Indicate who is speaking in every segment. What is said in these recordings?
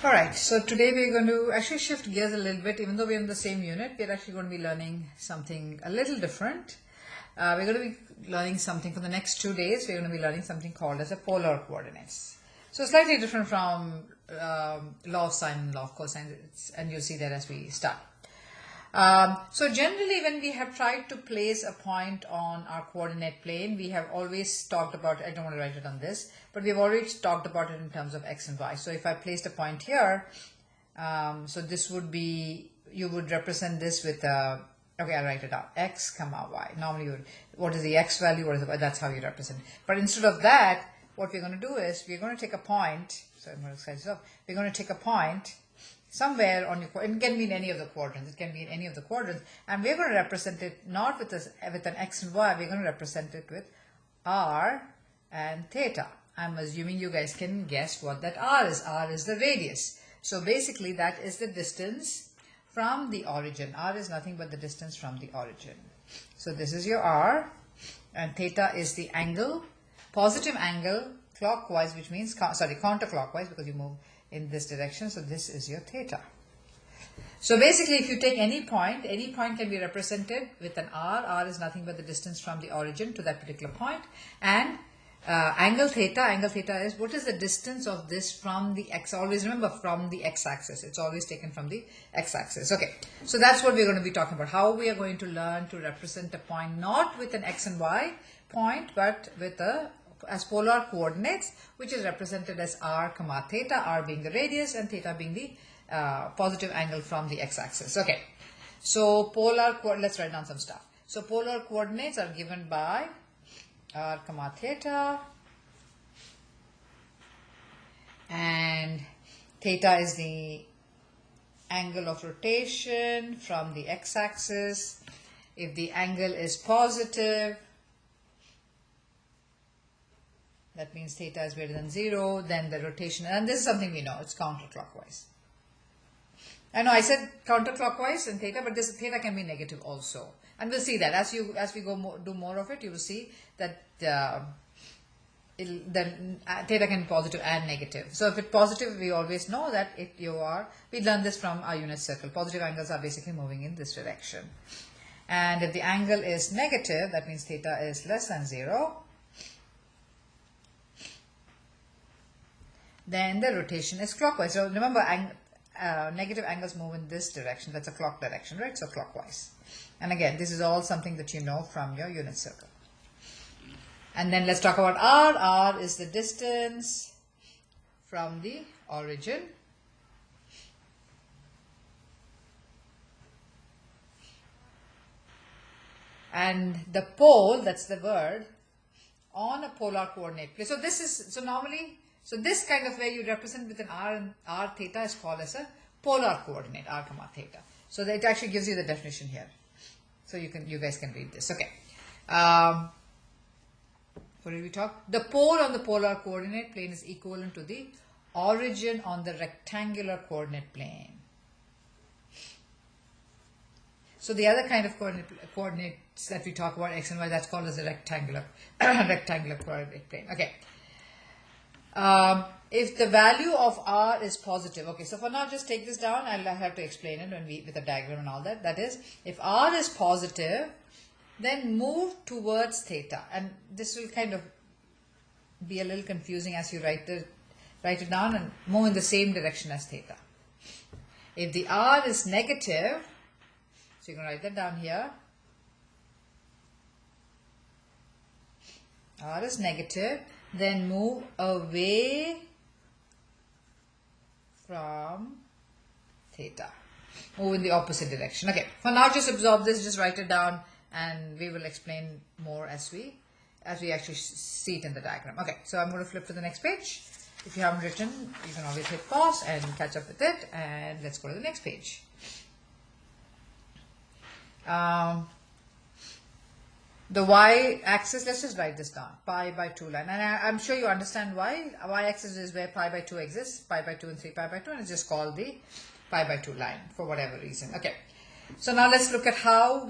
Speaker 1: Alright, so today we're going to actually shift gears a little bit. Even though we're in the same unit, we're actually going to be learning something a little different. We're going to be learning something for the next 2 days. We're going to be learning something called as a polar coordinates. So slightly different from law of sine and law of cosine, and you'll see that as we start. So generally when we have tried to place a point on our coordinate plane, we have always talked about, I don't want to write it on this, but we've already talked about it in terms of x and y. So if I placed a point here, so this would be, you would represent this with a, okay, I'll write it out, x comma y. Normally you would, what is the x value, what is the y, that's how you represent it. But instead of that, what we're going to do is, we're going to take a point, so I'm going to sketch this up, we're going to take a point somewhere on your, it can be in any of the quadrants, it can be in any of the quadrants, and we're going to represent it not with an x and y, we're going to represent it with r and theta. I'm assuming you guys can guess what that r is. R is the radius. So basically that is the distance from the origin. R is nothing but the distance from the origin. So this is your r, and theta is the angle, positive angle clockwise, which means, counterclockwise, because you move in this direction. So this is your theta. So basically if you take any point can be represented with an r. R is nothing but the distance from the origin to that particular point, and angle theta is what is the distance of this from the x. Always remember, from the x-axis. It's always taken from the x-axis. Okay, so that's what we're going to be talking about, how we are going to learn to represent a point not with an x and y point, but with as polar coordinates, which is represented as r comma theta, r being the radius and theta being the positive angle from the x-axis. Okay, so let's write down some stuff. So polar coordinates are given by r comma theta, and theta is the angle of rotation from the x-axis. If the angle is positive, that means theta is greater than 0, then the rotation, and this is something we know, it's counterclockwise. I know I said counterclockwise in theta, but this theta can be negative also. And we'll see that as we go do more of it, you will see that theta can be positive and negative. So if it's positive, we always know that we learned this from our unit circle. Positive angles are basically moving in this direction. And if the angle is negative, that means theta is less than 0. Then the rotation is clockwise. So remember, negative angles move in this direction. That's a clock direction, right? So clockwise. And again, this is all something that you know from your unit circle. And then let's talk about r. R is the distance from the origin. And the pole, that's the word, on a polar coordinate plane. So normally, this kind of where you represent with an r, and r theta is called as a polar coordinate, r comma theta. So that it actually gives you the definition here. So you guys can read this. Okay. What did we talk? The pole on the polar coordinate plane is equivalent to the origin on the rectangular coordinate plane. So the other kind of coordinates that we talk about, x and y, that's called as a rectangular coordinate plane. Okay. If the value of r is positive, okay, so for now just take this down. I'll have to explain it with a diagram and all that. That is, if r is positive, then move towards theta, and this will kind of be a little confusing as you write it down, and move in the same direction as theta. If the r is negative, so you can write that down here. R is negative, then move away from theta. Move in the opposite direction. Okay, for now just absorb this, just write it down, and we will explain more as we actually see it in the diagram. Okay, so I'm going to flip to the next page. If you haven't written, you can always hit pause and catch up with it, and let's go to the next page. The y-axis, let's just write this down, pi by 2 line. And I'm sure you understand why. Y-axis is where pi by 2 exists, pi by 2 and 3 pi by 2, and it's just called the pi by 2 line for whatever reason. Okay, so now let's look at how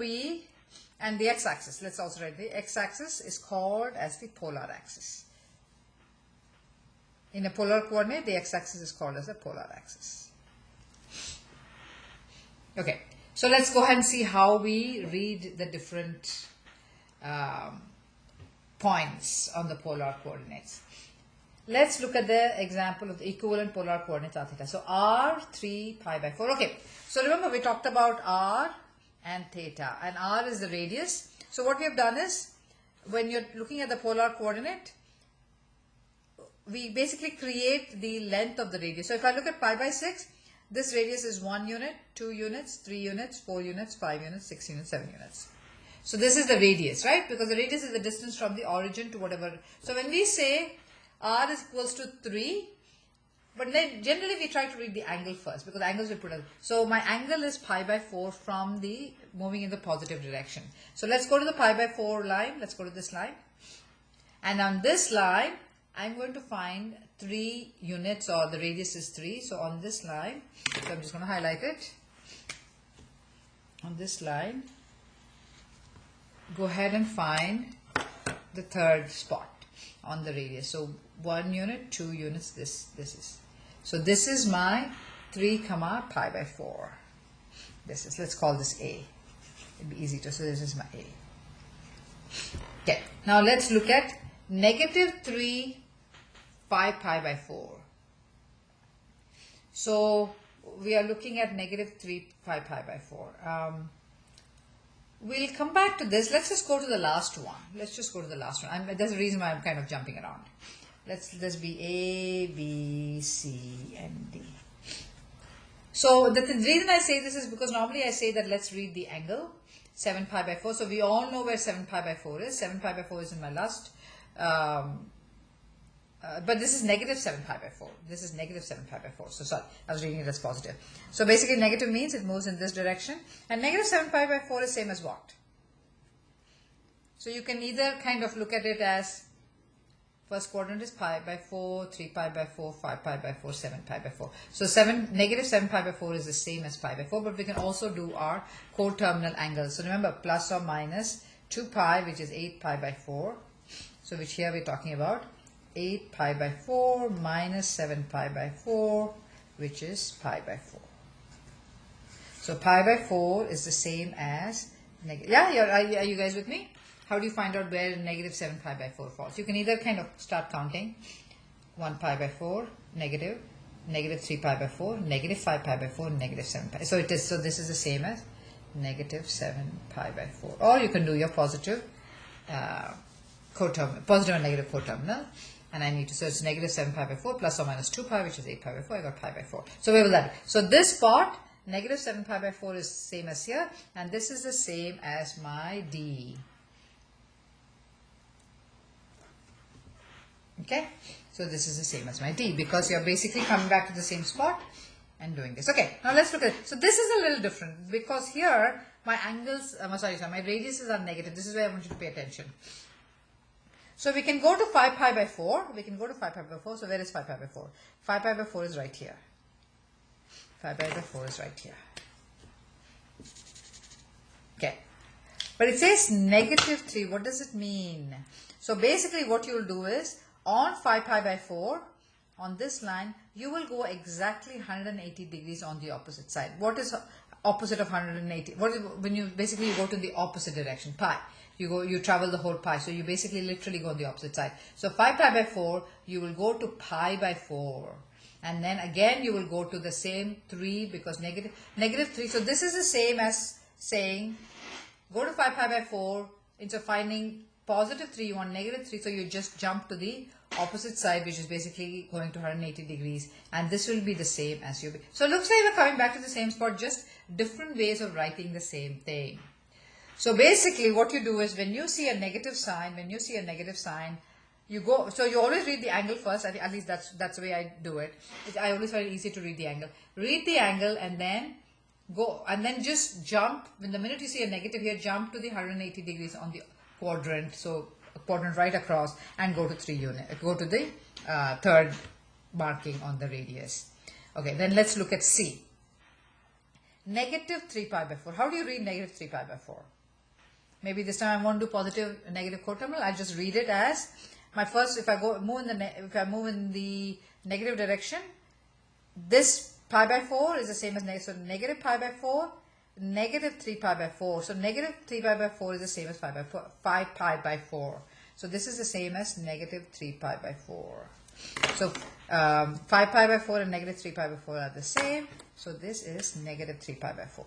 Speaker 1: and the x-axis. Let's also write the x-axis is called as the polar axis. In a polar coordinate, the x-axis is called as a polar axis. Okay, so let's go ahead and see how we read the different points on the polar coordinates. Let's look at the example of the equivalent polar coordinates r theta. So r 3 pi by 4. Okay, so remember we talked about r and theta, and r is the radius. So what we have done is, when you're looking at the polar coordinate, we basically create the length of the radius. So if I look at pi by 6, this radius is 1 unit, 2 units, 3 units, 4 units, 5 units, 6 units, 7 units. So this is the radius, right? Because the radius is the distance from the origin to whatever. So when we say r is equals to 3, but then generally we try to read the angle first, because angles we put as. So my angle is pi by 4 from the moving in the positive direction. So let's go to the pi by 4 line. Let's go to this line. And on this line, I'm going to find 3 units, or the radius is 3. So on this line, so I'm just going to highlight it. On this line, go ahead and find the third spot on the radius. So 1 unit, 2 units, this is. So this is my 3 comma pi by 4. This is, let's call this A. It'd be easy to, so this is my A. Okay, now let's look at negative 3 5 pi by 4. So we are looking at negative 3 5 pi by 4. We'll come back to this. Let's just go to the last one. Let's just go to the last one. There's a reason why I'm kind of jumping around. Let's be A, B, C, and D. So the reason I say this is because normally I say that let's read the angle, 7 pi by 4. So we all know where 7 pi by 4 is. 7 pi by 4 is in my last, but this is negative 7 pi by 4. This is negative 7 pi by 4. So sorry, I was reading it as positive. So basically negative means it moves in this direction. And negative 7 pi by 4 is same as what? So you can either kind of look at it as first quadrant is pi by 4, 3 pi by 4, 5 pi by 4, 7 pi by 4. So negative 7 pi by 4 is the same as pi by 4, but we can also do our coterminal angles. So remember, plus or minus 2 pi, which is 8 pi by 4. So which here we're talking about 8 pi by 4 minus 7 pi by 4, which is pi by 4. So pi by 4 is the same as negative. Yeah, are you guys with me? How do you find out where negative 7 pi by 4 falls? You can either kind of start counting 1 pi by 4, negative 3 pi by 4, negative 5 pi by 4, negative 7 pi. So this is the same as negative 7 pi by 4. Or you can do your positive coterminal, positive and negative coterminal. And I need to search negative 7 pi by 4 plus or minus 2 pi, which is 8 pi by 4. I got pi by 4. So where will that be? So this spot, negative 7 pi by 4 is same as here. And this is the same as my D. Okay, so this is the same as my D, because you're basically coming back to the same spot and doing this. Okay, now let's look at it. So this is a little different, because here my angles, my radiuses are negative. This is where I want you to pay attention. So we can go to 5 pi by 4. We can go to 5 pi by 4. So where is 5 pi by 4? 5 pi by 4 is right here. 5 pi by 4 is right here. Okay, but it says negative 3. What does it mean? So basically what you will do is, on 5 pi by 4, on this line, you will go exactly 180 degrees on the opposite side. What is opposite of 180? When you basically go to the opposite direction, pi. You travel the whole pi. So you basically literally go on the opposite side. So 5 pi by 4, you will go to pi by 4. And then again, you will go to the same 3, because negative 3. So this is the same as saying, go to 5 pi by 4, instead of finding positive 3, you want negative 3, so you just jump to the opposite side, which is basically going to 180 degrees, and this will be the same as you. So it looks like we're coming back to the same spot, just different ways of writing the same thing. So basically what you do is, when you see a negative sign, you go, so you always read the angle first. I think at least that's the way I do it. I always find it easy to read the angle. Read the angle and then go, and then just jump. When the minute you see a negative here, jump to the 180 degrees on the quadrant. So a quadrant right across, and go to 3 unit. Go to the third marking on the radius. Okay, then let's look at C. Negative 3 pi by 4. How do you read negative 3 pi by 4? Maybe this time I want to do positive negative coterminal. I just read it as my first. If I move in the negative direction, this pi by 4 is the same as negative. So negative pi by 4, negative 3 pi by 4. So negative 3 pi by 4 is the same as 5 pi by 4. So this is the same as negative 3 pi by 4. So 5 pi by 4 and negative 3 pi by 4 are the same. So this is negative 3 pi by 4.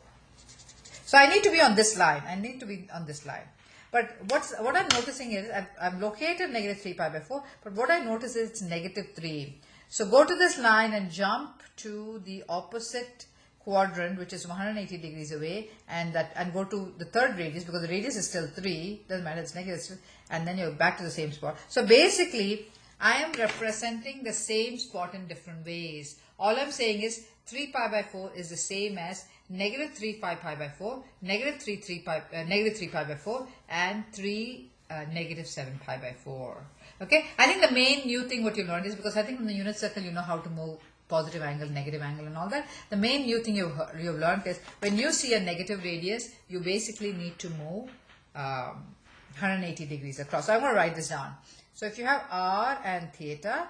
Speaker 1: So I need to be on this line. I need to be on this line. But what I'm noticing is I've located negative 3 pi by 4. But what I notice is it's negative 3. So go to this line and jump to the opposite quadrant, which is 180 degrees away, and go to the third radius, because the radius is still 3. Doesn't matter, it's negative, and then you're back to the same spot. So basically, I am representing the same spot in different ways. All I'm saying is 3 pi by 4 is the same as negative 3 pi by 4, negative 3 pi by 4, and 3 negative 7 pi by 4. Okay, I think the main new thing what you learned is, because I think in the unit circle you know how to move positive angle, negative angle and all that. The main new thing you've learned is when you see a negative radius, you basically need to move 180 degrees across. So I'm going to write this down. So if you have r and theta,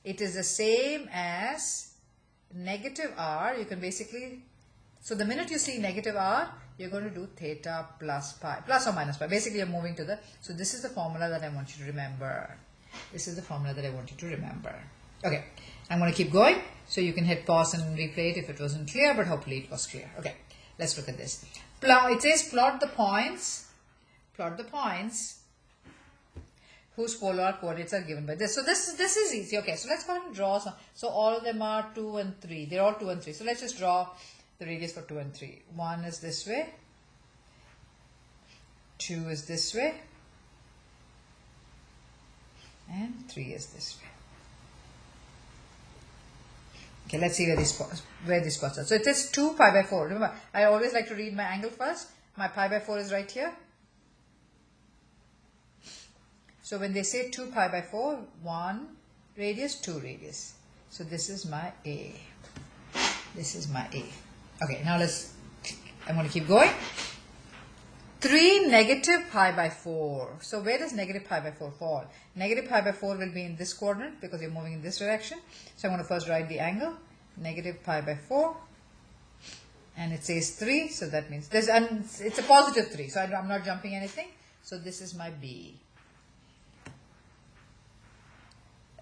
Speaker 1: it is the same as negative r. You can basically, so the minute you see negative r, you're going to do theta plus pi, plus or minus pi. Basically you're moving to the, so this is the formula that I want you to remember. This is the formula that I want you to remember. Okay, I'm going to keep going. So you can hit pause and replay it if it wasn't clear, but hopefully it was clear. Okay, let's look at this. It says plot the points whose polar coordinates are given by this. So this is easy. Okay, so let's go ahead and draw some. So all of them are 2 and 3. They're all 2 and 3. So let's just draw the radius for 2 and 3. 1 is this way. 2 is this way. And 3 is this way. Okay, let's see where these spots are. So it is 2 pi by 4. Remember, I always like to read my angle first. My pi by 4 is right here. So when they say 2 pi by 4, 1 radius, 2 radius. So this is my A. This is my A. Okay, now I'm going to keep going. 3 negative pi by 4. So where does negative pi by 4 fall? Negative pi by 4 will be in this quadrant because you're moving in this direction. So I'm going to first write the angle. Negative pi by 4. And it says 3. So that means it's a positive 3. So I'm not jumping anything. So this is my B.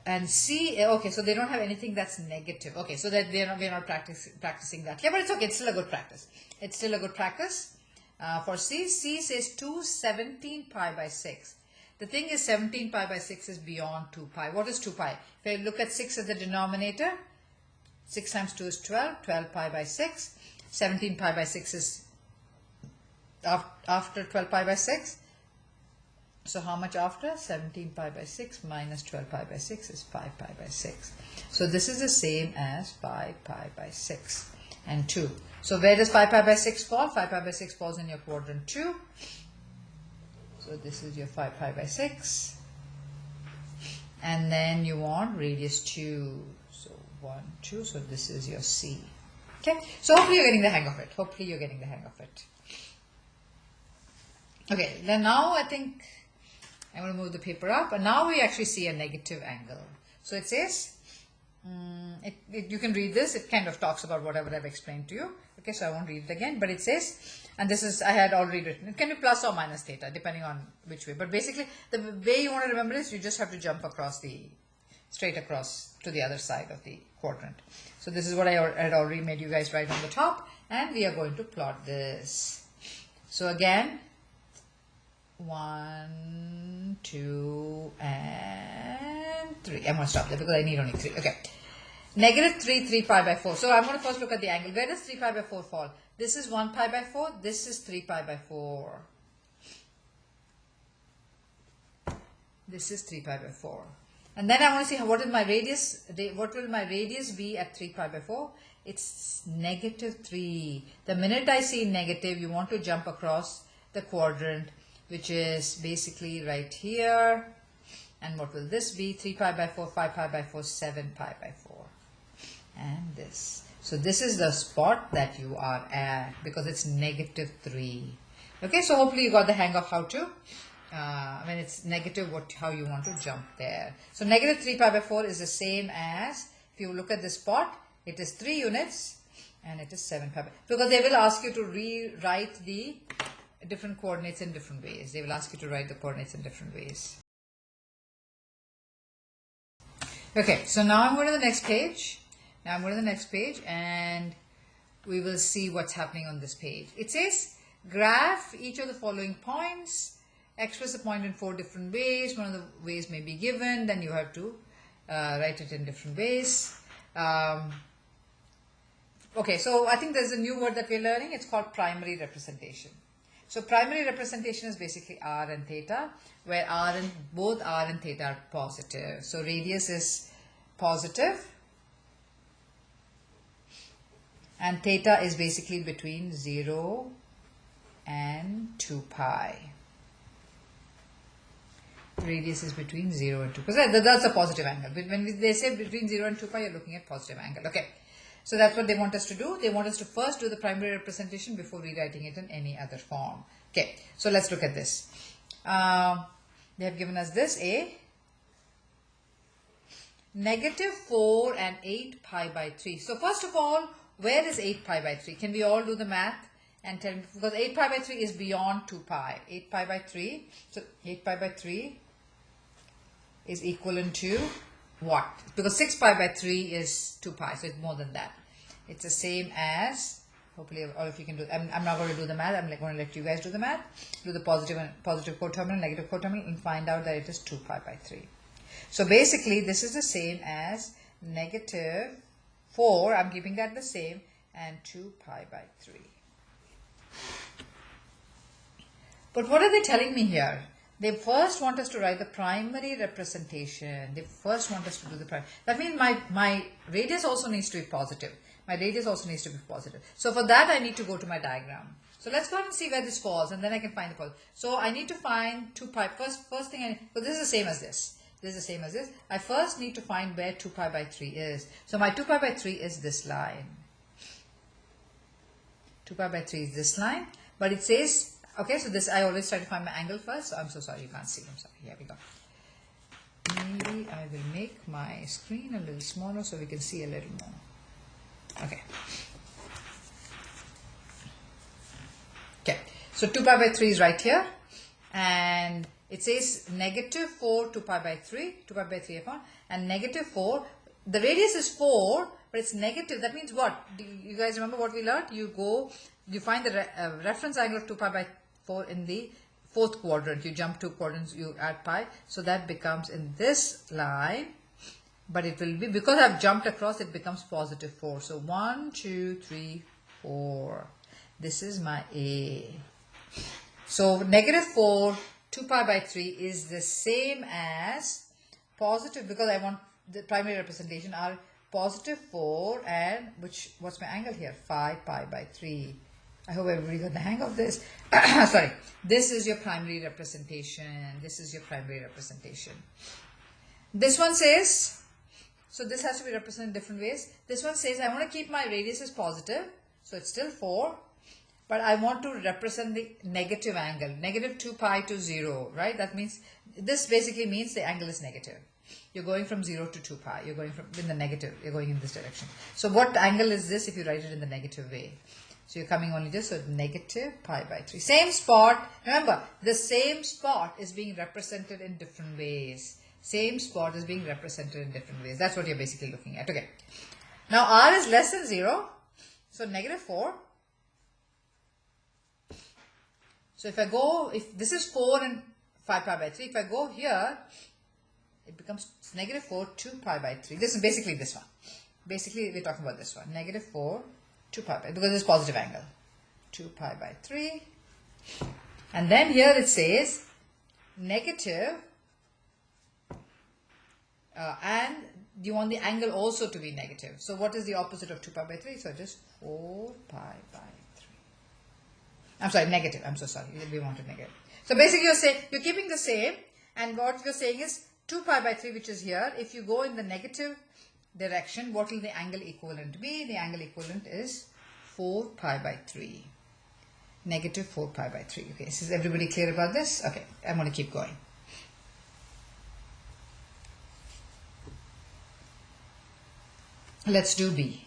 Speaker 1: And C, okay, so they don't have anything that's negative. Okay, so that we're not practicing that. Yeah, but it's okay. It's still a good practice. It's still a good practice. For C says 217 pi by 6. The thing is 17 pi by 6 is beyond 2 pi. What is 2 pi? If I look at 6 as the denominator, 6 times 2 is 12, 12 pi by 6. 17 pi by 6 is after 12 pi by 6. So how much after? 17 pi by 6 minus 12 pi by 6 is 5 pi by 6. So this is the same as 5 pi by 6 and 2. So where does 5 pi by 6 fall? 5 pi by 6 falls in your quadrant 2. So this is your 5 pi by 6. And then you want radius 2. So 1, 2. So this is your C. Okay. So hopefully you're getting the hang of it. Hopefully you're getting the hang of it. Okay. Then now I think I'm going to move the paper up, and now we actually see a negative angle. So it says, you can read this, it kind of talks about whatever I've explained to you. Okay, so I won't read it again, but it says, and this is, I had already written, it can be plus or minus theta, depending on which way. But basically, the way you want to remember this, you just have to jump straight across to the other side of the quadrant. So this is what I had already made you guys write on the top, and we are going to plot this. So again, 1, 2, and 3. I'm going to stop there because I need only 3. Okay. Negative 3 pi by 4. So I'm going to first look at the angle. Where does 3 pi by 4 fall? This is 1 pi by 4. This is 3 pi by 4. This is 3 pi by 4. And then I want to see what is my radius. What will my radius be at 3 pi by 4? It's negative 3. The minute I see negative, you want to jump across the quadrant, which is basically right here. And what will this be? 3 pi by 4, 5 pi by 4, 7 pi by 4. And this. So this is the spot that you are at because it's negative 3. Okay, so hopefully you got the hang of how to when it's negative, how you want to jump there. So negative 3 pi by 4 is the same as, if you look at this spot, it is 3 units and it is 7 pi by, because they will ask you to rewrite the different coordinates in different ways. They will ask you to write the coordinates in different ways. Okay, so now I'm going to the next page. Now I'm going to the next page and we will see what's happening on this page. It says, graph each of the following points, express a point in 4 different ways. One of the ways may be given, then you have to write it in different ways. Okay, so I think there's a new word that we're learning. It's called primary representation. So primary representation is basically r and theta, where both r and theta are positive. So radius is positive and theta is basically between 0 and 2 pi. Radius is between 0 and 2 pi. That's a positive angle. But when they say between 0 and 2 pi, you're looking at positive angle. Okay. So that's what they want us to do. They want us to first do the primary representation before rewriting it in any other form. Okay, so let's look at this. They have given us this, negative 4 and 8 pi by 3. So first of all, where is 8 pi by 3? Can we all do the math and tell me, because 8 pi by 3 is beyond 2 pi. 8 pi by 3, so 8 pi by 3 is equivalent to what? Because 6 pi by 3 is 2 pi, so it's more than that. It's the same as, hopefully all of you can do, I'm not going to do the math, I'm going to let you guys do the math, do the positive coterminal, negative coterminal, and find out that it is 2 pi by 3. So basically this is the same as negative 4, I'm keeping that the same, and 2 pi by 3. But what are they telling me here? They first want us to write the primary representation. They first want us to do the primary. That means my radius also needs to be positive. My radius also needs to be positive. So for that, I need to go to my diagram. So let's go ahead and see where this falls, and then I can find the positive. So I need to find 2 pi. First thing, so this is the same as this. This is the same as this. I first need to find where 2 pi by 3 is. So my 2 pi by 3 is this line. 2 pi by 3 is this line. But it says, okay, so this, I always try to find my angle first. So I'm so sorry, you can't see. I'm sorry. Here we go. Maybe I will make my screen a little smaller so we can see a little more. Okay. Okay. So 2 pi by 3 is right here. And it says negative 4, 2 pi by 3, 2 pi by 3 upon, and negative 4. The radius is 4, but it's negative. That means what? Do you guys remember what we learned? You find the reference angle of 2 pi by 4 in the 4th quadrant. You jump 2 quadrants, you add pi. So that becomes in this line, but it will be, because I've jumped across, it becomes positive 4. So 1, 2, 3, 4. This is my A. So negative 4, 2 pi by 3 is the same as positive, because I want the primary representation are positive 4 and what's my angle here? 5 pi by 3. I hope everybody got the hang of this. Sorry. This is your primary representation. This is your primary representation. This one says, so this has to be represented in different ways. This one says I want to keep my radius as positive. So it's still 4. But I want to represent the negative angle. Negative 2 pi to 0. Right? That means, this basically means the angle is negative. You're going from 0 to 2 pi. You're going from in the negative. You're going in this direction. So what angle is this if you write it in the negative way? So you're coming only this, so negative pi by 3. Same spot. Remember, the same spot is being represented in different ways. Same spot is being represented in different ways. That's what you're basically looking at. Okay. Now r is less than 0. So negative 4. So if I go, if this is 4 and 5 pi by 3, if I go here, it becomes negative 4, 2 pi by 3. This is basically this one. Basically, we're talking about this one. Negative 4, 2 pi by, because it's positive angle. 2 pi by 3. And then here it says negative, and you want the angle also to be negative. So what is the opposite of 2 pi by 3? So it is 4 pi by 3. I'm sorry, negative. I'm so sorry. We wanted negative. So basically you're saying, you're keeping the same, and what you're saying is 2 pi by 3, which is here. If you go in the negative direction, what will the angle equivalent be? The angle equivalent is 4 pi by 3. negative 4 pi by 3. Okay, is everybody clear about this? Okay, I'm going to keep going. Let's do B.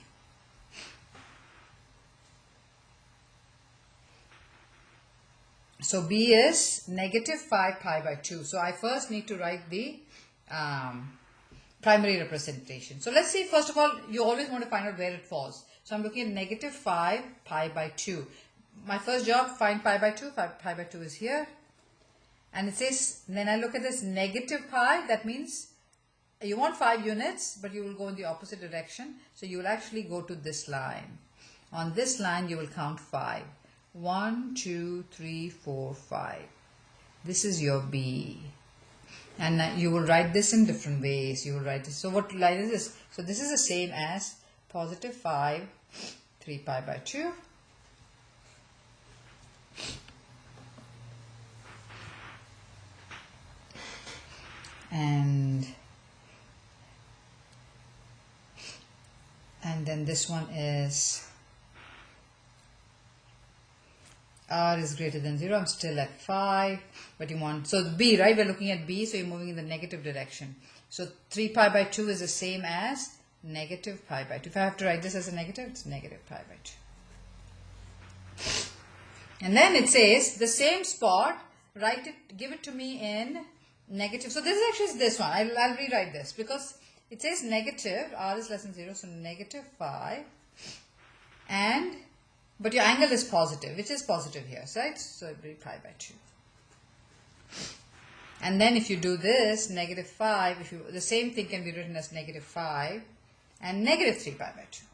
Speaker 1: So B is negative 5 pi by 2. So I first need to write the primary representation. So let's see, first of all, you always want to find out where it falls. So I'm looking at negative 5 pi by 2. My first job, find pi by 2. Pi by 2 is here. And it says, then I look at this negative pi. That means you want 5 units, but you will go in the opposite direction. So you will actually go to this line. On this line, you will count 5. 1, 2, 3, 4, 5. This is your B. And you will write this in different ways. You will write this. So what line is this? So this is the same as positive 5, 3 pi by 2. And then this one is R is greater than 0. I'm still at 5, but you want, so B, right? We're looking at B, so you're moving in the negative direction. So 3 pi by 2 is the same as negative pi by 2. If I have to write this as a negative, it's negative pi by 2. And then it says the same spot, write it, give it to me in negative. So this is actually this one. I'll rewrite this because it says negative, R is less than 0, so negative 5, but your angle is positive, which is positive here, right? So it will be pi by 2. And then if you do this, negative 5, the same thing can be written as negative 5 and negative 3 pi by 2.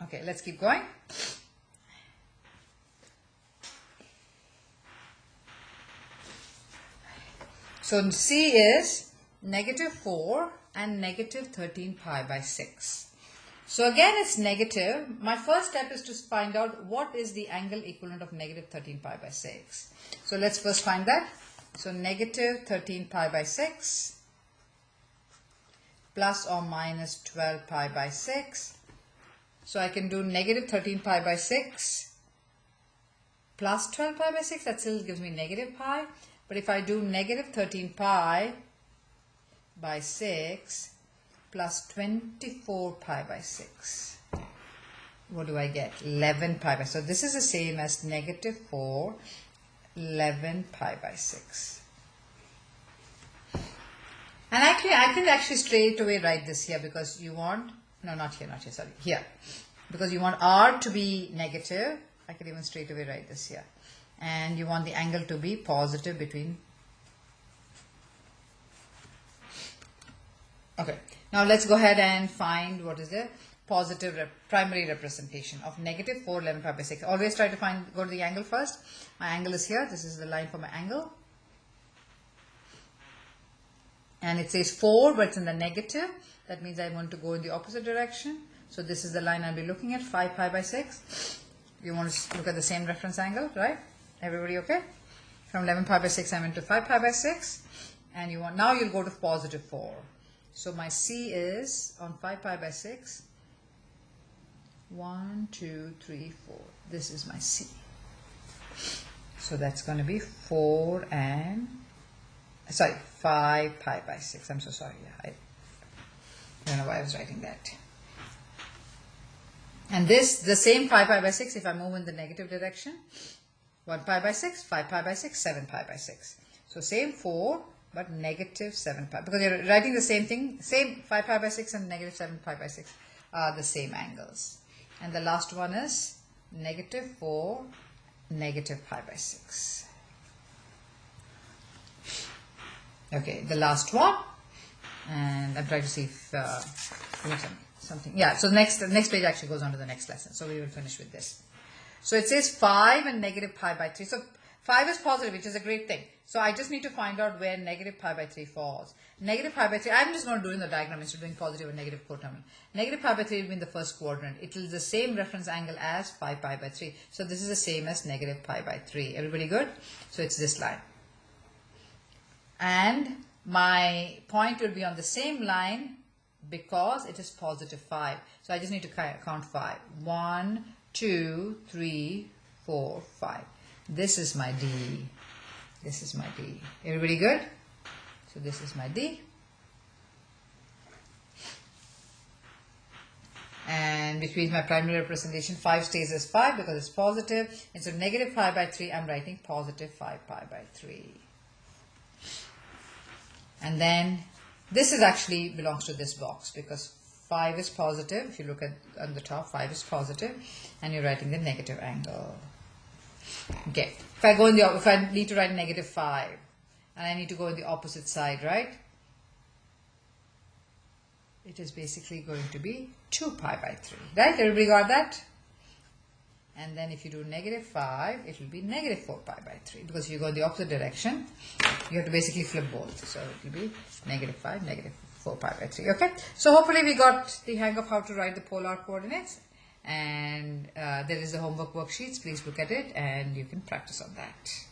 Speaker 1: Okay, let's keep going. So C is negative 4 and negative 13 pi by 6. So again it's negative. My first step is to find out what is the angle equivalent of negative 13 pi by 6. So let's first find that. So negative 13 pi by 6 plus or minus 12 pi by 6. So I can do negative 13 pi by 6 plus 12 pi by 6. That still gives me negative pi. But if I do negative 13 pi by 6 plus 24 pi by 6, what do I get? 11 pi by 6. So this is the same as negative 4, 11 pi by 6. And actually, I can actually straight away write this here because you want, no, not here, sorry, here. Because you want R to be negative, I can even straight away write this here. And you want the angle to be positive between. Okay, now let's go ahead and find what is the positive primary representation of negative 4, 11 pi by 6. Always try to go to the angle first. My angle is here. This is the line for my angle. And it says 4, but it's in the negative. That means I want to go in the opposite direction. So this is the line I'll be looking at, 5 pi by 6. You want to look at the same reference angle, right? Everybody okay? From 11 pi by 6, I'm into 5 pi by 6. And you want, now you'll go to positive 4. So my C is on 5 pi by 6. 1, 2, 3, 4. This is my C. So that's going to be 4 and, sorry, 5 pi by 6. I'm so sorry. I don't know why I was writing that. And this, the same 5 pi by 6, if I move in the negative direction, 1 pi by 6, 5 pi by 6, 7 pi by 6. So same 4, but negative 7 pi. Because you're writing the same thing, same 5 pi by 6 and negative 7 pi by 6 are the same angles. And the last one is negative 4, negative pi by 6. Okay, the last one. And I'm trying to see if something. Yeah, so the next page actually goes on to the next lesson. So we will finish with this. So it says 5 and negative pi by 3. So 5 is positive, which is a great thing. So I just need to find out where negative pi by 3 falls. Negative pi by 3, I'm just going to do it in the diagram instead of doing positive and negative coterminal. Negative pi by 3 will be in the first quadrant. It is the same reference angle as 5 pi by 3. So this is the same as negative pi by 3. Everybody good? So it's this line. And my point will be on the same line because it is positive 5. So I just need to count 5. 1, 2, 3, 4, 5. This is my D. This is my D. Everybody good? So this is my D. And which means my primary representation 5 stays as 5 because it's positive. Instead of negative pi by 3, I'm writing positive 5 pi by 3. And then this is actually belongs to this box because 5 is positive. If you look at on the top, 5 is positive, and you're writing the negative angle. Okay. If I need to write negative 5, and I need to go on the opposite side, right? It is basically going to be 2 pi by 3, right? Everybody got that? And then if you do negative 5, it will be negative 4 pi by 3 because if you go in the opposite direction, you have to basically flip both. So it will be negative 5, negative 4 pi by 3. Okay? So hopefully we got the hang of how to write the polar coordinates. And there is the homework worksheets. Please look at it and you can practice on that.